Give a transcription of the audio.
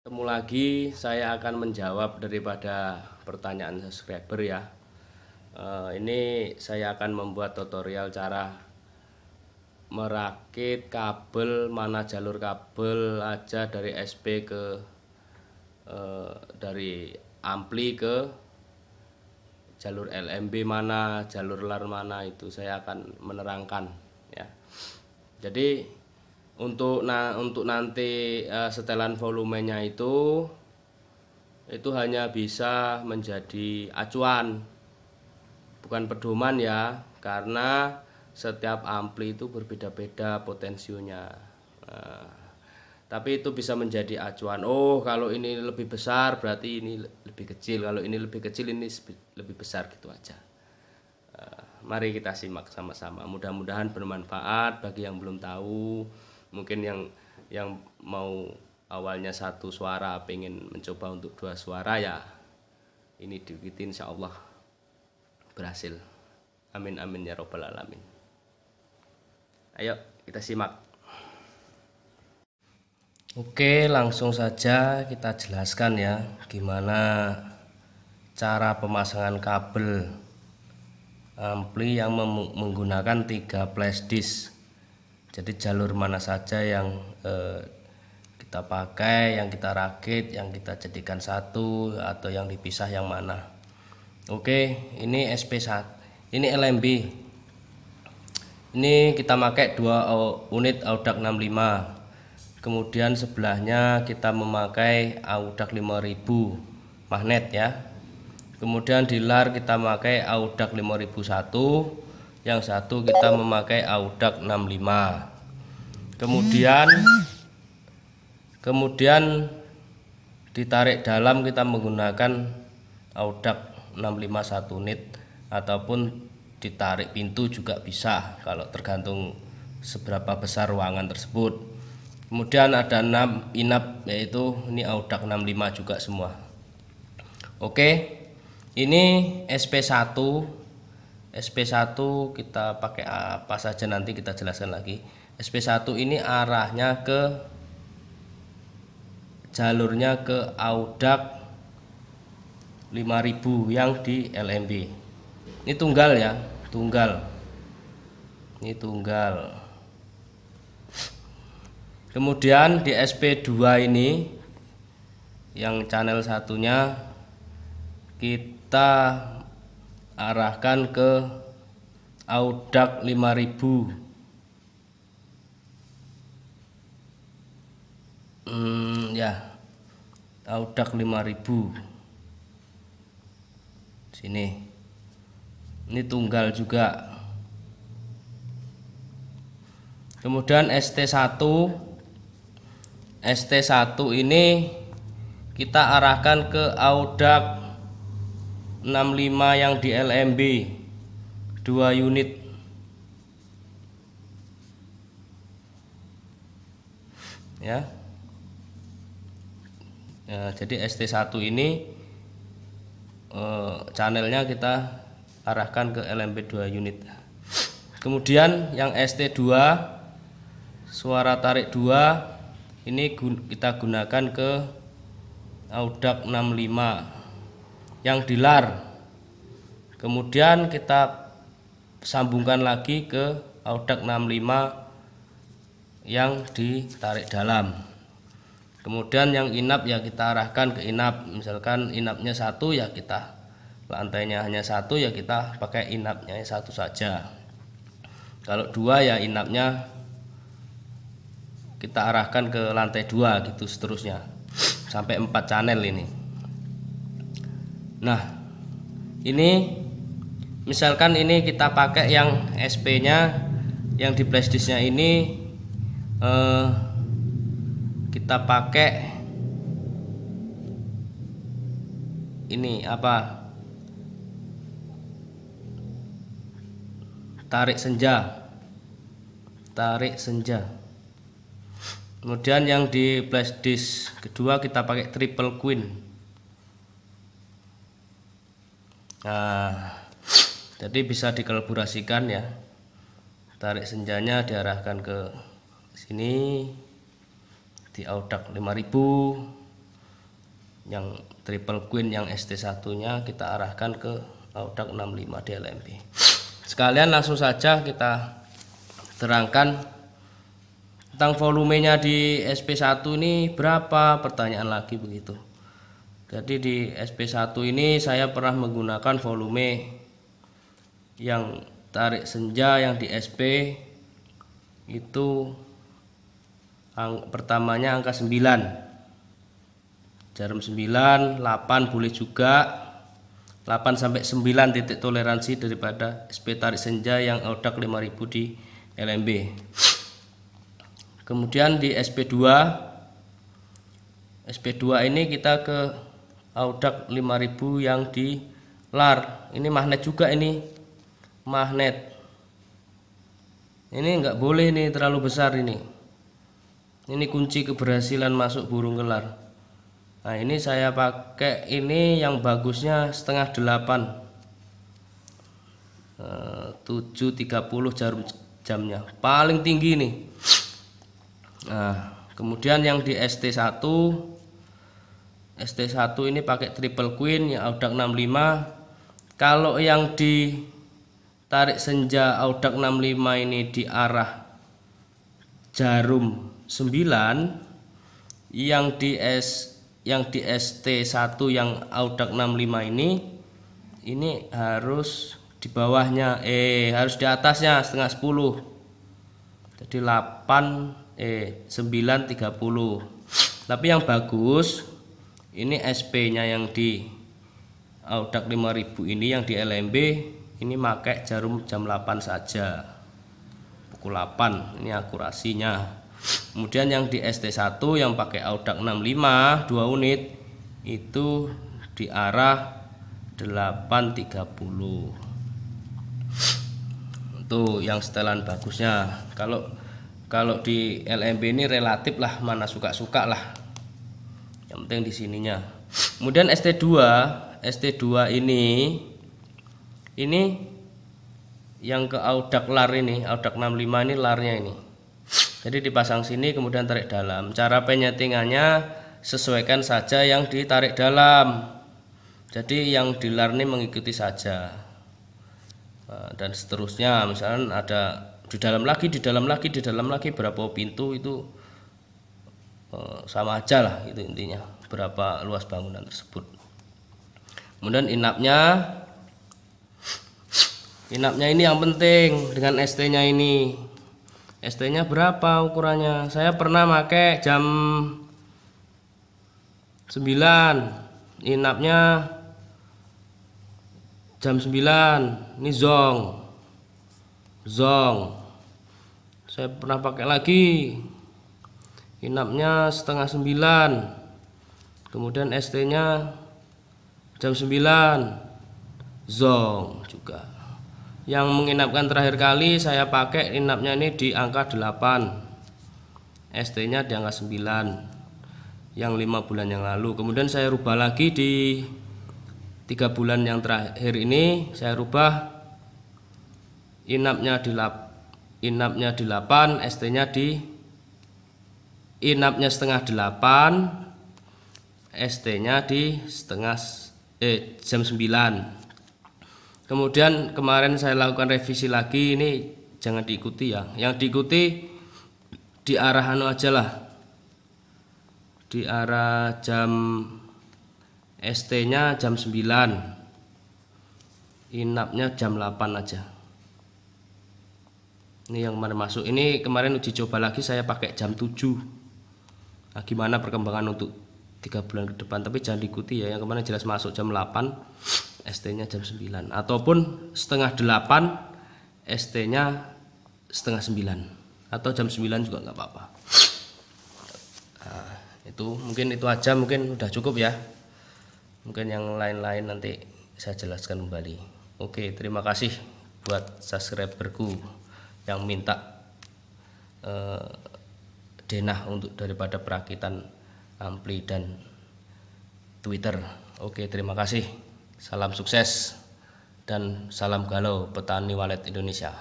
Ketemu lagi, saya akan menjawab daripada pertanyaan subscriber ya. Ini saya akan membuat tutorial cara merakit kabel, mana jalur kabel aja dari SP ke dari ampli ke jalur LMB mana, jalur LAR mana, itu saya akan menerangkan ya. Jadi untuk nanti setelan volumenya itu hanya bisa menjadi acuan, bukan pedoman ya, karena setiap ampli itu berbeda-beda potensionya. Tapi itu bisa menjadi acuan. Oh, kalau ini lebih besar berarti ini lebih kecil, kalau ini lebih kecil ini lebih besar, gitu aja. Mari kita simak sama-sama. Mudah-mudahan bermanfaat bagi yang belum tahu. Mungkin yang mau awalnya satu suara pengen mencoba untuk dua suara, ya ini diikutin, insya Allah berhasil. Amin amin ya robbal alamin. Ayo kita simak. Oke, langsung saja kita jelaskan ya gimana cara pemasangan kabel ampli yang menggunakan 3 flash disk. Jadi jalur mana saja yang kita pakai, yang kita rakit, yang kita jadikan satu, atau yang dipisah yang mana. Oke, ini SP1, ini LMB. Ini kita pakai 2 unit Audac 65. Kemudian sebelahnya kita memakai Audac 5000 magnet ya. Kemudian di LAR kita memakai Audac 5001, yang satu kita memakai Audac 65. Kemudian ditarik dalam kita menggunakan Audac 65 1 unit, ataupun ditarik pintu juga bisa, kalau tergantung seberapa besar ruangan tersebut. Kemudian ada 6 inap, yaitu ini Audac 65 juga semua. Oke, ini SP1. SP1 kita pakai apa saja nanti kita jelaskan lagi. SP1 ini arahnya ke jalurnya ke Audac 5000 yang di LMB. Ini tunggal ya, tunggal. Ini tunggal. Kemudian di SP2 ini yang channel satunya kita arahkan ke Audac 5000. Ya, Audac 5000 sini. Ini tunggal juga. Kemudian ST1 ini kita arahkan ke Audac 65 yang di LMB 2 unit. Ya. Jadi ST1 ini channelnya kita arahkan ke LMB 2 unit. Kemudian yang ST2 suara tarik 2 ini kita gunakan ke Audac 65 yang di LAR. Kemudian kita sambungkan lagi ke Audac 65 yang ditarik dalam. Kemudian yang inap ya kita arahkan ke inap. Misalkan inapnya 1 ya kita, lantainya hanya 1 ya kita pakai inapnya 1 saja. Kalau 2 ya inapnya kita arahkan ke lantai 2, gitu seterusnya sampai 4 channel ini. Nah, ini misalkan ini kita pakai yang SP nya, yang di flash disk nya ini kita pakai ini apa, tarik senja. Kemudian yang di flash disk kedua kita pakai triple queen. Nah, jadi bisa dikolaborasikan ya. Tarik senjanya diarahkan ke sini di Audac 5000. yang triple queen yang ST1 nya kita arahkan ke audak 65 di LMB. Sekalian langsung saja kita terangkan tentang volumenya di SP1 ini berapa, pertanyaan lagi begitu. Jadi di SP1 ini saya pernah menggunakan volume yang tarik senja yang di SP itu pertamanya angka 9, jarum 9, 8 boleh juga, 8 sampai 9 titik toleransi daripada SP tarik senja yang audak 5000 di LMB. Kemudian di SP2 ini kita ke audak 5000 yang di lar. Ini magnet juga, ini magnet. Ini enggak boleh nih terlalu besar ini. Ini kunci keberhasilan masuk burung ke lar. Nah, ini saya pakai ini yang bagusnya setengah 8, 7.30 jarum jamnya paling tinggi nih. Nah, kemudian yang di ST1 ini pakai triple queen yang audak 65. Kalau yang di tarik senja audak 65 ini di arah jarum 9, yang di ST1 yang audak 65 ini harus di bawahnya, harus di atasnya setengah 10. Jadi 9.30. Tapi yang bagus ini SP-nya yang di audak 5000 ini yang di LMB ini pakai jarum jam 8 saja. Pukul 8 ini akurasinya. Kemudian yang di ST1 yang pakai audak 65 2 unit itu di arah 8.30. Itu yang setelan bagusnya. Kalau di LMB ini relatif lah, mana suka-suka lah. Yang penting di sininya. Kemudian ST2 ini yang ke audak lar ini, audak 65 ini larnya ini. Jadi dipasang sini kemudian tarik dalam. Cara penyetingannya sesuaikan saja yang ditarik dalam. Jadi yang di lar ini mengikuti saja. Dan seterusnya, misalnya ada di dalam lagi berapa pintu itu sama aja lah, itu intinya berapa luas bangunan tersebut. Kemudian inapnya ini yang penting dengan ST-nya ini. ST-nya berapa ukurannya? Saya pernah pakai jam 9, inapnya jam 9. Ini zong. Saya pernah pakai lagi, inapnya setengah 9. Kemudian ST-nya jam 9, zong juga. Yang menginapkan terakhir kali saya pakai inapnya ini di angka 8, ST-nya di angka 9, yang 5 bulan yang lalu. Kemudian saya rubah lagi di 3 bulan yang terakhir ini, saya rubah inapnya di 8, ST-nya di inapnya setengah 8, ST-nya di jam 9. Kemudian kemarin saya lakukan revisi lagi, ini jangan diikuti ya. Yang diikuti di arah aja lah. Di arah jam ST-nya jam 9. Inapnya jam 8 aja. Ini yang kemarin masuk. Ini kemarin uji coba lagi saya pakai jam 7. Nah, gimana perkembangan untuk 3 bulan ke depan, tapi jangan diikuti ya. Yang kemarin jelas masuk jam 8. ST-nya jam 9 ataupun setengah 8, ST-nya setengah 9 atau jam 9 juga nggak apa-apa. Nah, mungkin itu aja, mungkin udah cukup ya. Mungkin yang lain-lain nanti saya jelaskan kembali. Oke, terima kasih buat subscriberku yang minta denah untuk daripada perakitan ampli dan Twitter. Oke, terima kasih. Salam sukses dan salam galau petani walet Indonesia.